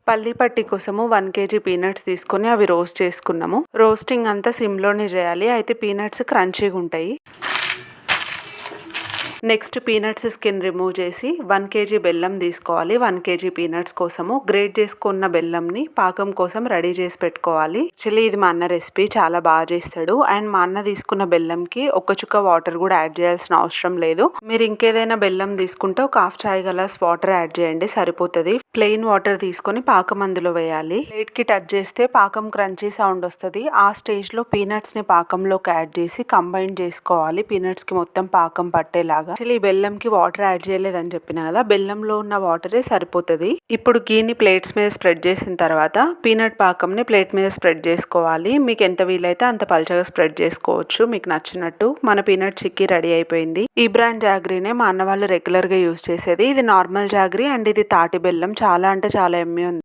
పల్లి పట్టి కోసము 1 కేజీ పీనట్స్ తీసుకొని అవి రోస్ట్ చేసుకున్నాము. రోస్టింగ్ అంతా సిమ్లోనే చేయాలి, అయితే పీనట్స్ క్రంచీగా ఉంటాయి. నెక్స్ట్ పీనట్స్ స్కిన్ రిమూవ్ చేసి 1 కేజీ బెల్లం తీసుకోవాలి. 1 కేజీ పీనట్స్ కోసము గ్రేట్ చేసుకున్న బెల్లంని పాకం కోసం రెడీ చేసి పెట్టుకోవాలి. యాక్చువల్లీ ఇది మా అన్న రెసిపీ, చాలా బాగా చేస్తాడు. అండ్ మా అన్న తీసుకున్న బెల్లంకి ఒక చుక్క వాటర్ కూడా యాడ్ చేయాల్సిన అవసరం లేదు. మీరు ఇంకేదైనా బెల్లం తీసుకుంటే ఒక హాఫ్ చాయ్ గ్లాస్ వాటర్ యాడ్ చేయండి, సరిపోతుంది. ప్లెయిన్ వాటర్ తీసుకొని పాకం అందులో వేయాలి. ప్లేట్ కి టచ్ చేస్తే పాకం క్రంచీ సౌండ్ వస్తుంది. ఆ స్టేజ్ లో పీనట్స్ ని పాకంలోకి యాడ్ చేసి కంబైన్ చేసుకోవాలి, పీనట్స్ కి మొత్తం పాకం పట్టేలాగా. యాక్చువల్లీ బెల్లంకి వాటర్ యాడ్ చేయలేదని చెప్పిన కదా, బెల్లంలో ఉన్న వాటరే సరిపోతుంది. ఇప్పుడు గీని ప్లేట్స్ మీద స్ప్రెడ్ చేసిన తర్వాత పీనట్ పాకంని ప్లేట్ మీద స్ప్రెడ్ చేసుకోవాలి. మీకు ఎంత వీలైతే అంత పల్చగా స్ప్రెడ్ చేసుకోవచ్చు, మీకు నచ్చినట్టు. మన పీనట్ చిక్కీ రెడీ అయిపోయింది. ఈ బ్రాండ్ జాగ్రీనే మా అన్న వాళ్ళు రెగ్యులర్ గా యూజ్ చేసేది. ఇది నార్మల్ జాగ్రీ అండ్ ఇది తాటి బెల్లం. చాలా అంటే చాలా ఎమ్మి ఉంది.